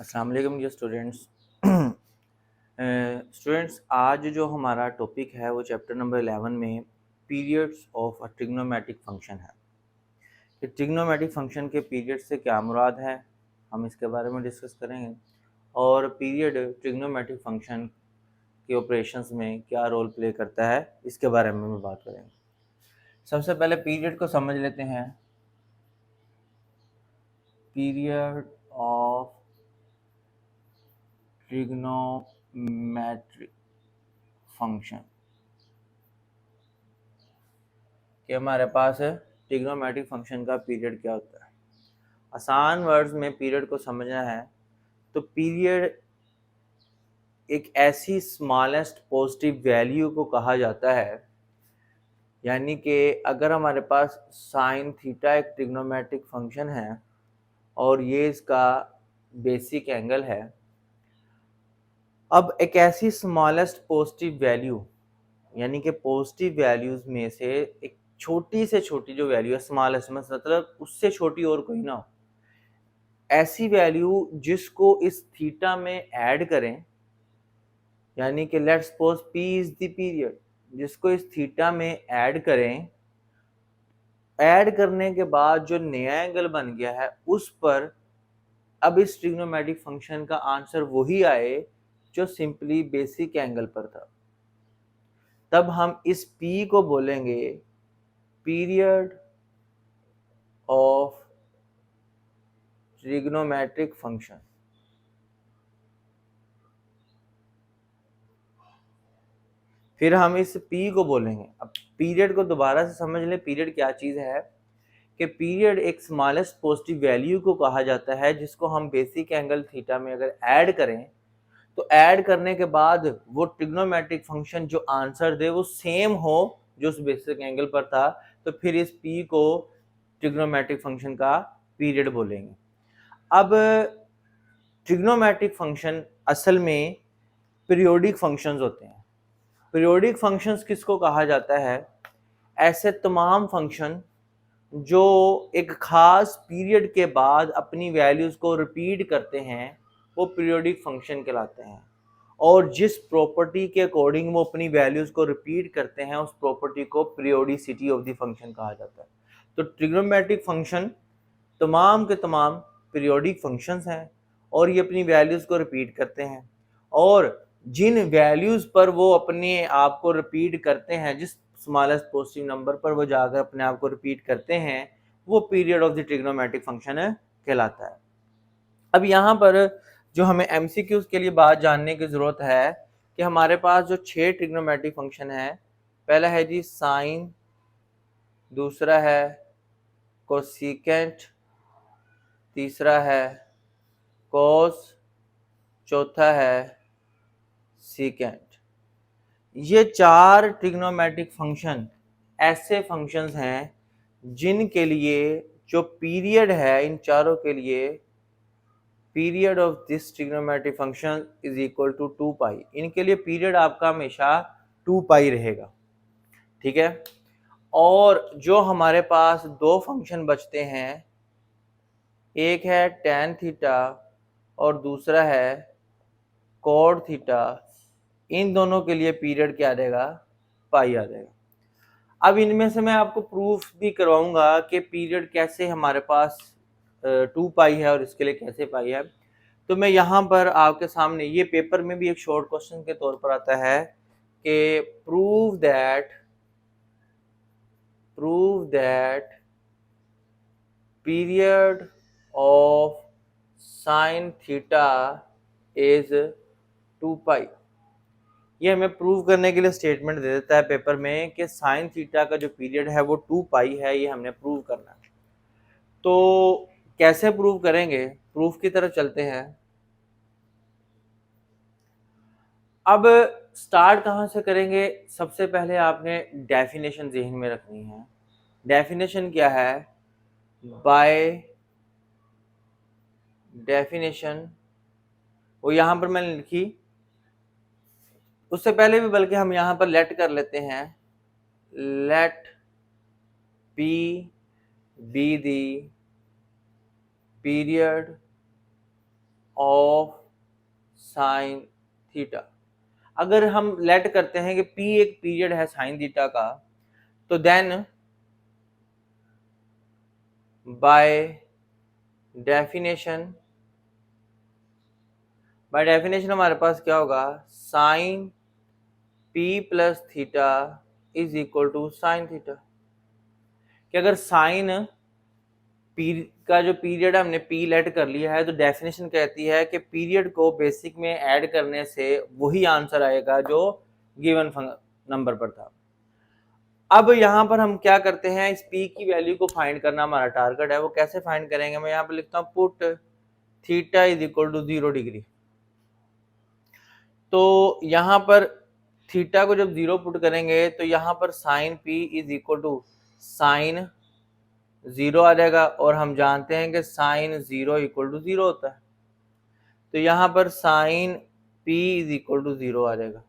अस्सलाम वालेकुम dear students. Students, आज जो हमारा टॉपिक है वो चैप्टर नंबर 11 में periods of a trigonometric function है कि ट्रिग्नोमेट्रिक फंक्शन के पीरियड से क्या मुराद है, हम इसके बारे में डिस्कस करेंगे। और पीरियड ट्रिग्नोमेट्रिक फंक्शन के ऑपरेशंस में क्या रोल प्ले करता है इसके बारे में भी बात करेंगे। सबसे पहले पीरियड को समझ लेते हैं। पीरियड ऑफ ट्रिग्नोमेट्रिक फंक्शन कि हमारे पास ट्रिग्नोमेट्रिक फंक्शन का पीरियड क्या होता है। आसान वर्ड्स में पीरियड को समझना है तो पीरियड एक ऐसी स्मॉलेस्ट पॉजिटिव वैल्यू को कहा जाता है, यानी कि अगर हमारे पास साइन थीटा एक ट्रिग्नोमेट्रिक फंक्शन है और ये इसका बेसिक एंगल है। अब एक ऐसी स्मॉलेस्ट पॉजिटिव वैल्यू, यानी कि पॉजिटिव वैल्यूज में से एक छोटी से छोटी जो वैल्यू है, स्मॉलेस्ट मतलब उससे छोटी और कोई ना हो, ऐसी वैल्यू जिसको इस थीटा में ऐड करें, यानी कि let's suppose p is the period, जिसको इस थीटा में ऐड करें, ऐड करने के बाद जो नया एंगल बन गया है उस पर अब इस ट्रिग्नोमेट्रिक फंक्शन का आंसर वही आए जो सिंपली बेसिक एंगल पर था। तब हम इस p को बोलेंगे पीरियड ऑफ ट्रिग्नोमेट्रिक फंक्शन। फिर हम इस p को बोलेंगे, अब पीरियड को दोबारा से समझ लें, पीरियड क्या चीज है कि पीरियड एक स्मॉलेस्ट पॉजिटिव वैल्यू को कहा जाता है जिसको हम बेसिक एंगल थीटा में अगर ऐड करें तो ऐड करने के बाद वो ट्रिग्नोमेट्रिक फंक्शन जो आंसर दे वो सेम हो जो उस बेसिक एंगल पर था, तो फिर इस p को ट्रिग्नोमेट्रिक फंक्शन का पीरियड बोलेंगे। अब ट्रिग्नोमेट्रिक फंक्शन असल में पीरियोडिक फंक्शंस होते हैं। पीरियोडिक फंक्शंस किसको कहा जाता है? ऐसे तमाम फंक्शन जो एक खास पीरियड के बाद अपनी वैल्यूज को रिपीट करते हैं वो पीरियोडिक फंक्शन कहलाते हैं, और जिस प्रॉपर्टी के अकॉर्डिंग वो अपनी वैल्यूज को रिपीट करते हैं उस प्रॉपर्टी को पीरियोडिसिटी ऑफ द फंक्शन कहा जाता है। तो ट्रिग्नोमेट्रिक फंक्शन तमाम के तमाम पीरियोडिक फंक्शंस हैं और ये अपनी वैल्यूज को रिपीट करते हैं, और जिन वैल्यूज पर वो अपने आप को रिपीट करते हैं, जिस स्मॉलेस्ट पॉजिटिव नंबर पर वो जाकर अपने आप को रिपीट करते हैं, वो period of the trigonometric function कहलाता है। अब यहाँ पर जो हमें एमसीक्यूज के लिए बात जानने की जरूरत है कि हमारे पास जो 6 ट्रिग्नोमेट्रिक फंक्शन है, पहला है जी साइन, दूसरा है कोसेकेंट, तीसरा है कोस, चौथा है सीकेंट। ये 4 ट्रिग्नोमेट्रिक फंक्शन ऐसे फंक्शंस हैं जिनके लिए जो पीरियड है, इन चारों के लिए period of this trigonometric function is equal to 2 pi. इनके लिए पीरियड आपका हमेशा 2 पाई रहेगा, ठीक है। और जो हमारे पास दो फंक्शन बचते हैं, एक है tan थीटा और दूसरा है cot थीटा, इन दोनों के लिए पीरियड क्या आ जाएगा? पाई आ जाएगा। अब इनमें से मैं आपको प्रूफ भी करवाऊंगा कि पीरियड कैसे हमारे पास 2 पाई है और इसके लिए कैसे पाई है। तो मैं यहाँ पर आपके सामने, ये पेपर में भी एक शॉर्ट क्वेश्चन के तौर पर आता है कि prove that period of sine theta is 2 pi. ये हमें प्रूव करने के लिए स्टेटमेंट दे देता है पेपर में कि साइन थीटा का जो पीरियड है वो 2 पाई है, ये हमने प्रूव करना है। तो कैसे प्रूव करेंगे? प्रूफ की तरफ चलते हैं। अब स्टार्ट कहाँ से करेंगे? सबसे पहले आपने डेफिनेशन ज़हन में रखनी है। डेफिनेशन क्या है? बाय डेफिनेशन, वो यहाँ पर मैंने लिखी, उससे पहले भी बल्कि हम यहाँ पर लेट कर लेते हैं। Let P be the period of sine theta. अगर हम लेट करते हैं कि P एक पीरियड है साइन थीटा का, तो देन बाय डेफिनेशन हमारे पास क्या होगा, sine P plus theta is equal to sine theta. कि अगर साइन पी का जो पीरियड हमने पी लेट कर लिया है, तो डेफिनेशन कहती है कि पीरियड को बेसिक में ऐड करने से वही आंसर आएगा जो गिवन नंबर पर था। अब यहाँ पर हम क्या करते हैं, इस पी की वैल्यू को फाइंड करना हमारा टारगेट है। वो कैसे फाइंड करेंगे, मैं यहाँ पर लिखता हूँ put theta is equal to 0 degree. तो यहाँ पर थीटा को जब 0 पुट करेंगे तो यहाँ पर sine P is equal to sine 0 आ जाएगा, और हम जानते हैं कि साइन 0 इक्वल टू 0 होता है। तो यहाँ पर sine P is equal to 0 आ जाएगा।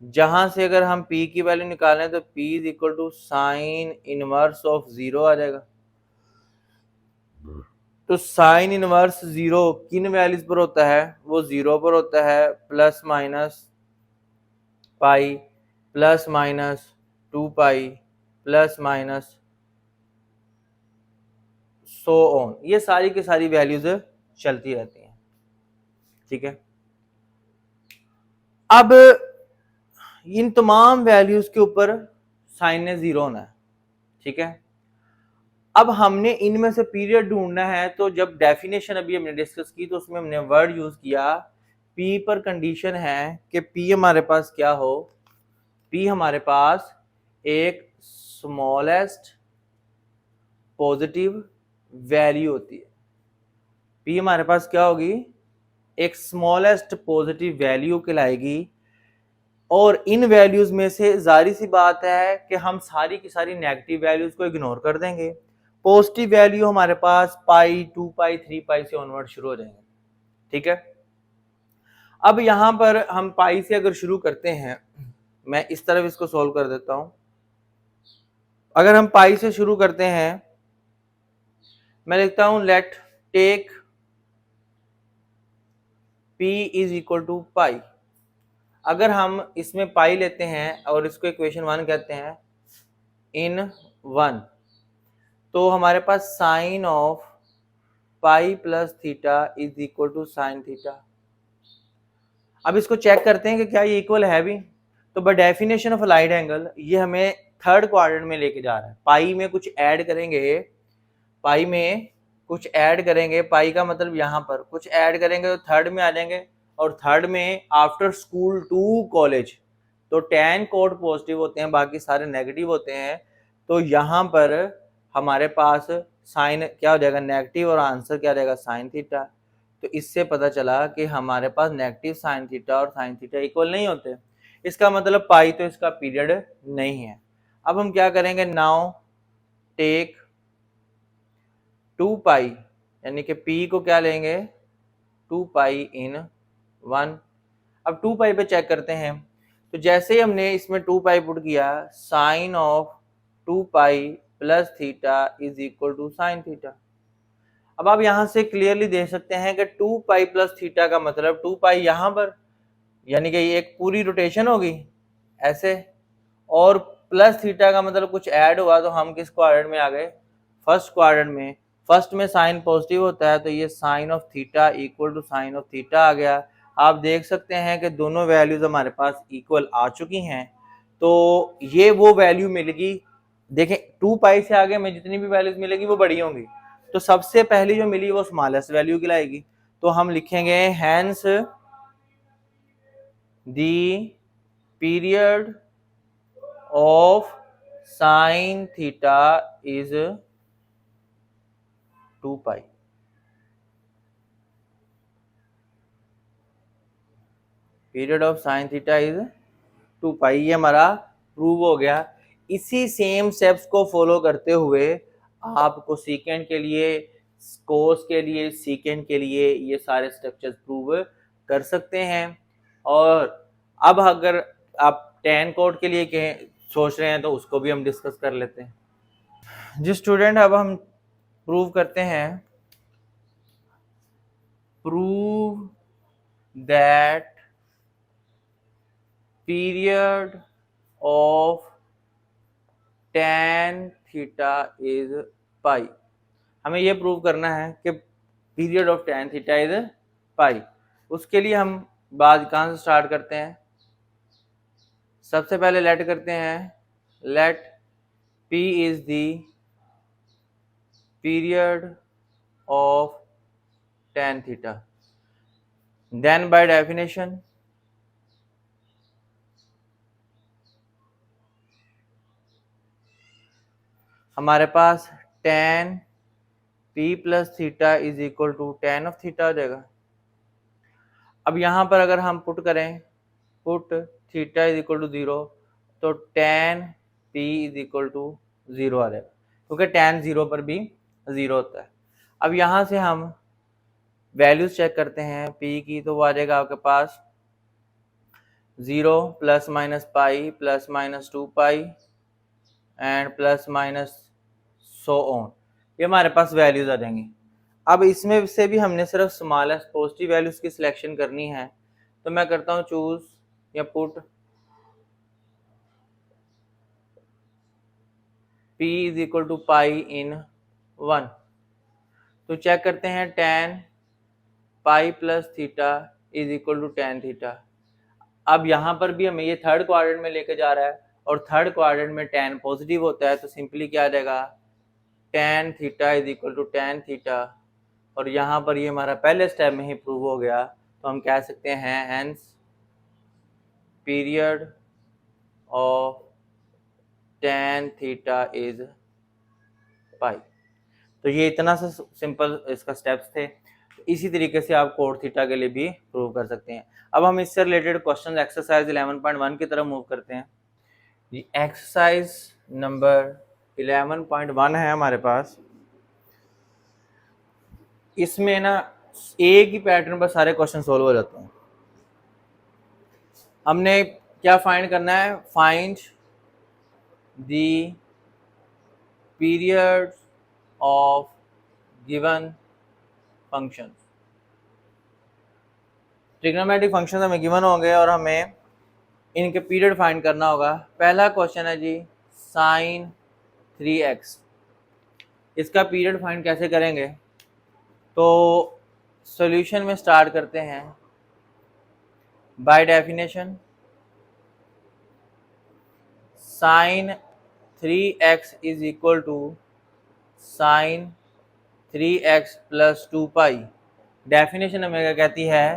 जहां से अगर हम P की वैल्यू निकालें तो P is equal to sine inverse of 0 आ जाएगा। तो साइन इनवर्स 0 किन वैल्यूज पर होता है, वो 0 पर होता है, plus minus pi, plus minus 2 pi, plus minus so on. ये सारी की सारी वैल्यूज चलती रहती हैं, ठीक है। अब इन तमाम वैल्यूज के ऊपर साइन ने 0 होना है, ठीक है। अब हमने इनमें से पीरियड ढूंढना है, तो जब डेफिनेशन अभी हमने डिस्कस की तो उसमें हमने वर्ड यूज किया P पर कंडीशन है कि P हमारे पास क्या हो, P हमारे पास एक स्मॉलेस्ट पॉजिटिव वैल्यू होती है। P हमारे पास क्या होगी, एक स्मॉलेस्ट पॉजिटिव वैल्यू कहलाएगी। और इन वैल्यूज में से जारी सी बात है कि हम सारी की सारी नेगेटिव वैल्यूज को इग्नोर कर देंगे। पॉजिटिव वैल्यू हमारे पास पाई, 2 पाई, 3 पाई से ऑनवर्ड शुरू हो जाएंगे, ठीक है। अब यहां पर हम पाई से अगर शुरू करते हैं, मैं इस तरफ इसको सोल्व कर देता हूं। अगर हम पाई से शुरू करते हैं, मैं लिखता हूं let take P is equal to pi. अगर हम इसमें पाई लेते हैं और इसको इक्वेशन 1 कहते हैं इन 1, तो हमारे पास sine of pi plus theta is equal to sine theta. अब इसको चेक करते हैं कि क्या ये इक्वल है भी। तो by definition of allied angle ये हमें थर्ड क्वाड्रेंट में लेके जा रहा है। पाई में कुछ ऐड करेंगे, पाई में कुछ ऐड करेंगे, पाई का मतलब यहाँ पर कुछ ऐड करेंगे तो थर्ड में आ जाएंगे। और थर्ड में आफ्टर स्कूल टू कॉलेज, तो टेन कोड पॉजिटिव होते हैं, बाकी सारे नेगेटिव होते हैं। तो यहाँ पर हमारे पास साइन क्या हो जाएगा, नेगेटिव, और आंसर क्या रहेगा, साइन थीटा। तो इससे पता चला कि हमारे पास नेगेटिव साइन थीटा और साइन थीटा इक्वल नहीं होते। इसका मतलब पाई तो इसका पीरियड नहीं है। अब हम क्या करेंगे, नाउ टेक 2 पाई, यानी कि P को क्या लेंगे, 2 पाई इन 1। अब 2 पाई पे चेक करते हैं, तो जैसे ही हमने इसमें 2 पाई पुट किया, sine of 2 pi plus theta is equal to sine theta. अब आप यहां से क्लियरली देख सकते हैं कि 2 पाई प्लस थीटा का मतलब 2 पाई यहां पर, यानी कि ये एक पूरी रोटेशन होगी ऐसे, और प्लस थीटा का मतलब कुछ ऐड हुआ, तो हम किस क्वाड्रेंट में आ गए, फर्स्ट क्वाड्रेंट में। फर्स्ट में साइन पॉजिटिव होता है, तो ये sine of theta equal to sine of theta आ गया। आप देख सकते हैं कि दोनों वैल्यूज हमारे पास इक्वल आ चुकी हैं। तो ये वो वैल्यू मिलेगी, देखें 2 पाई से आगे में जितनी भी वैल्यूज मिलेगी वो बड़ी होंगी। तो सबसे पहली जो मिली वो स्मॉलेस्ट वैल्यू कहलाएगी। तो हम लिखेंगे hence the period of sine theta is 2 pi. Period of sine theta is 2 pi, ये हमारा प्रूव हो गया। इसी सेम स्टेप्स को फॉलो करते हुए आपको सीकेंड के लिए, कोस के लिए, सीकेंड के लिए ये सारे स्ट्रक्चर्स प्रूव कर सकते हैं। और अब अगर आप टेन कोड के लिए सोच रहे हैं तो उसको भी हम डिस्कस कर लेते हैं। जी स्टूडेंट, अब हम प्रूव करते हैं prove that period of tan theta is pi. हमें यह प्रूव करना है कि period of tan theta is pi. उसके लिए हम बात कहाँ से स्टार्ट करते हैं? सबसे पहले लेट करते हैं, let p is the period of tan theta. Then by definition हमारे पास tan p plus theta is equal to tan of theta हो जाएगा। अब यहाँ पर अगर हम पुट करें, put theta is equal to 0, तो tan p is equal to 0 आ जाएगा, क्योंकि tan 0 पर भी 0 होता है। अब यहाँ से हम वैल्यूज चेक करते हैं p की, तो वो आ जाएगा आपके पास 0 plus minus pi plus minus 2 pi and plus minus so on, ये हमारे पास वैल्यूज आ जाएंगी। अब इसमें से भी हमने सिर्फ स्मॉलेस्ट पॉजिटिव वैल्यूज की सिलेक्शन करनी है, तो मैं करता हूँ चूज या put p is equal to pi in 1। तो चेक करते हैं tan pi plus theta is equal to tan theta. अब यहाँ पर भी हमें ये थर्ड क्वाड्रेंट में लेके जा रहा है, और थर्ड क्वाड्रेंट में tan पॉजिटिव होता है, तो सिंपली क्या आ जाएगा, tan theta is equal to tan theta. और यहाँ पर ये हमारा पहले स्टेप में ही प्रूव हो गया, तो हम कह सकते हैं hence period of tan theta is pi. तो ये इतना सा सिंपल इसका स्टेप्स थे। इसी तरीके से आप कोड थीटा के लिए भी प्रूव कर सकते हैं। अब हम इससे रिलेटेड क्वेश्चन एक्सरसाइज 11.1 की तरफ मूव करते हैं। ये एक्सरसाइज नंबर 11.1 है हमारे पास। इसमें ना एक ही पैटर्न पर सारे क्वेश्चन सोल्व हो जाते हैं। हमने क्या फाइंड करना है? Find the period of given function. Trigonometric function हमें गिवन हो गए और हमें इनके पीरियड फाइंड करना होगा। पहला क्वेश्चन है जी साइन 3x। इसका पीरियड फाइंड कैसे करेंगे? तो सॉल्यूशन में स्टार्ट करते हैं। By definition sine 3x is equal to sine 3x plus 2 pi. Definition हमें क्या कहती है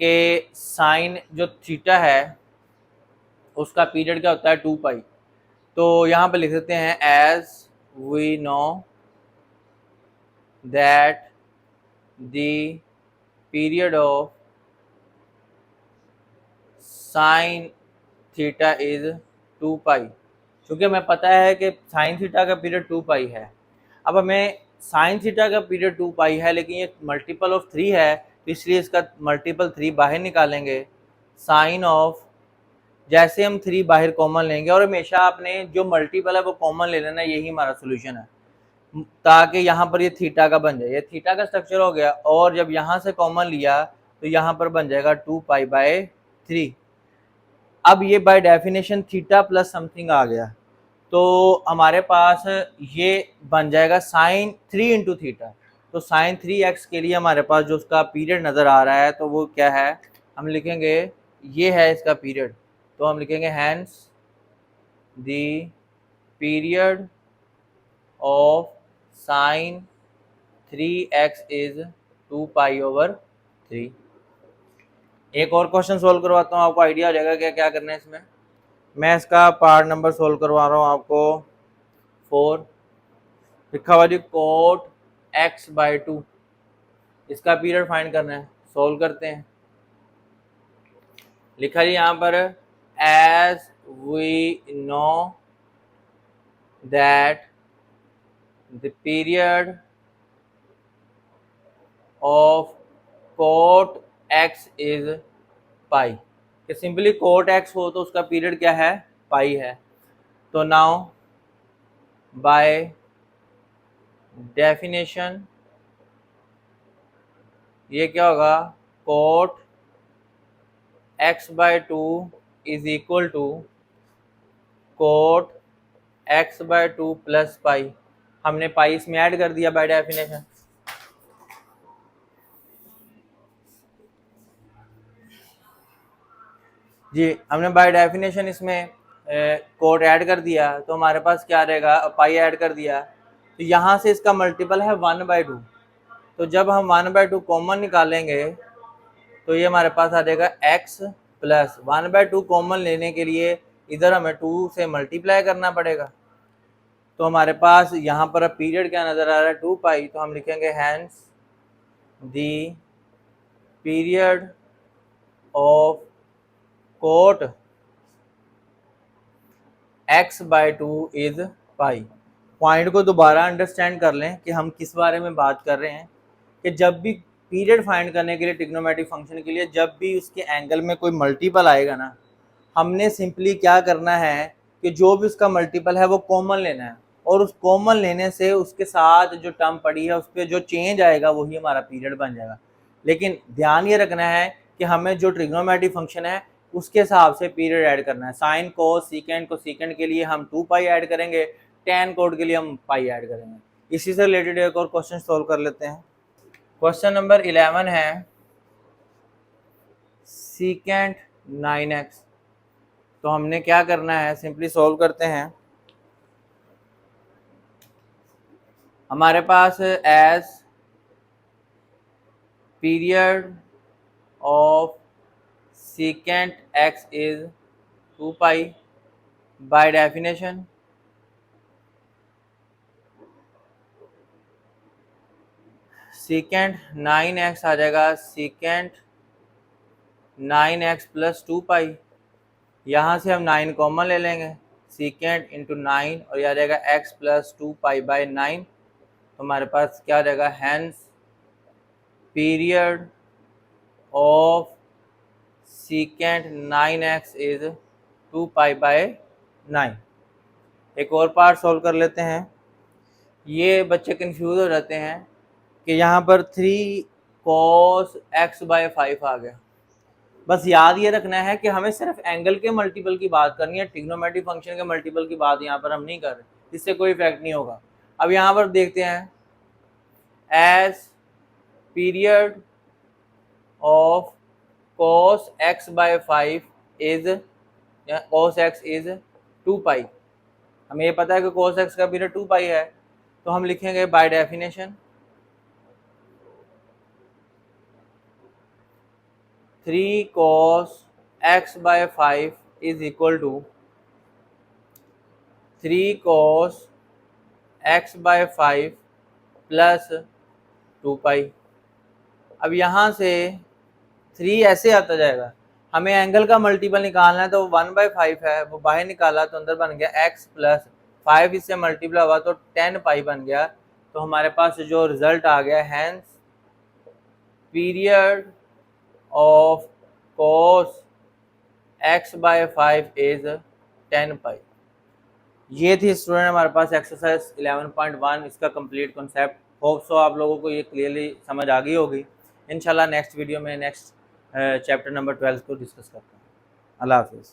कि साइन जो थीटा है उसका पीरियड क्या होता है? 2 पाई। तो यहाँ पे लिख सकते हैं as we know that the period of sine theta is 2 pi. क्योंकि हमें पता है कि साइन थीटा का पीरियड 2 पाई है। अब हमें साइन थीटा का पीरियड 2 पाई है, लेकिन ये मल्टीपल ऑफ 3 है, तो इसलिए इसका मल्टीपल 3 बाहर निकालेंगे। साइन ऑफ, जैसे हम 3 बाहर कॉमन लेंगे, और हमेशा आपने जो मल्टीपल है वो कॉमन ले लेना, यही हमारा सोल्यूशन है, ताकि यहाँ पर ये थीटा का बन जाए। ये थीटा का स्ट्रक्चर हो गया, और जब यहाँ से कॉमन लिया तो यहाँ पर बन जाएगा 2 पाई बाय 3। अब ये by definition theta plus something आ गया, तो हमारे पास ये बन जाएगा साइन 3 इंटू थीटा। तो साइन 3x के लिए हमारे पास जो उसका पीरियड नज़र आ रहा है, तो वो क्या है? हम लिखेंगे ये है इसका पीरियड, तो हम लिखेंगे hence the period of sine 3x is 2 pi over 3। एक और क्वेश्चन सोल्व करवाता हूँ, आपको आइडिया हो जाएगा क्या क्या करना है इसमें। मैं इसका पार्ट नंबर सोल्व करवा रहा हूँ आपको 4। लिखा हुआ जी कोट x बाई 2, इसका पीरियड फाइंड करना है। सोल्व करते हैं। लिखा जी यहाँ पर as we know that the period of cot x is pi. कि सिंपली कोट x हो तो उसका पीरियड क्या है? पाई है। तो नाउ बाय डेफिनेशन ये क्या होगा, cot x/2 is equal to cot x/2 plus pi. हमने पाई इसमें ऐड कर दिया बाय डेफिनेशन। जी हमने बाय डेफिनेशन इसमें कोट ऐड कर दिया, तो हमारे पास क्या रहेगा, पाई ऐड कर दिया, तो यहाँ से इसका मल्टीपल है 1/2। तो जब हम 1/2 कॉमन निकालेंगे तो ये हमारे पास आ जाएगा x प्लस 1/2 कॉमन लेने के लिए इधर हमें 2 से मल्टीप्लाई करना पड़ेगा। तो हमारे पास यहाँ पर अब पीरियड क्या नज़र आ रहा है, 2 पाई, तो हम लिखेंगे hence the period of cot x/2 is pi. Point को दोबारा अंडरस्टैंड कर लें कि हम किस बारे में बात कर रहे हैं, कि जब भी पीरियड फाइंड करने के लिए ट्रिग्नोमेट्रिक फंक्शन के लिए जब भी उसके एंगल में कोई मल्टीपल आएगा ना, हमने सिंपली क्या करना है कि जो भी उसका मल्टीपल है वो कॉमन लेना है, और उस कॉमन लेने से उसके साथ जो टर्म पड़ी है उस पर जो चेंज आएगा वही हमारा पीरियड बन जाएगा। लेकिन ध्यान ये रखना है कि हमें जो ट्रिग्नोमेट्रिक फंक्शन है उसके हिसाब से पीरियड ऐड करना है। साइन कोस सीकेंड को सीकेंड के लिए हम 2 पाई ऐड करेंगे, tan कोड के लिए हम पाई ऐड करेंगे। इसी से रिलेटेड एक और क्वेश्चन सॉल्व कर लेते हैं। क्वेश्चन नंबर 11 है सीकेंट 9x। तो हमने क्या करना है, सिंपली सॉल्व करते हैं। हमारे पास as period of secant x is 2 pi by definition secant 9x आ जाएगा सीकेंट 9x प्लस 2 पाई। यहाँ से हम 9 कॉमन ले लेंगे, सीकेंट इंटू 9, और यह आ जाएगा x प्लस 2 पाई बाय 9। तो हमारे पास क्या आ जाएगा, hence period of secant 9x is 2 pi by 9। एक और पार्ट सॉल्व कर लेते हैं। ये बच्चे कंफ्यूज हो जाते हैं कि यहाँ पर 3 cos x/5 आ गया। बस याद ये रखना है कि हमें सिर्फ एंगल के मल्टीपल की बात करनी है, ट्रिग्नोमेट्रिक फंक्शन के मल्टीपल की बात यहाँ पर हम नहीं कर रहे, इससे कोई इफेक्ट नहीं होगा। अब यहाँ पर देखते हैं, as period of cos x/5 is cos x is 2 pi. हमें ये पता है कि cos x का पीरियड 2 पाई है, तो हम लिखेंगे by definition 3 cos x/5 is equal to 3 cos x/5 plus 2 pi. अब यहाँ से 3 ऐसे आता जाएगा, हमें एंगल का मल्टीपल निकालना है, तो 1/5 है वो बाहर निकाला तो अंदर बन गया x प्लस 5 इससे मल्टीप्लाई हुआ तो 10 पाई बन गया। तो हमारे पास जो रिजल्ट आ गया, hence period of cos x/5 is 10 pi. ये थी स्टूडेंट हमारे पास एक्सरसाइज 11.1 इसका कंप्लीट कॉन्सेप्ट। होप सो आप लोगों को ये क्लियरली समझ आ गई होगी। इंशाल्लाह नेक्स्ट वीडियो में नेक्स्ट चैप्टर नंबर 12 को डिस्कस करते हैं। अल्लाह हाफिज़।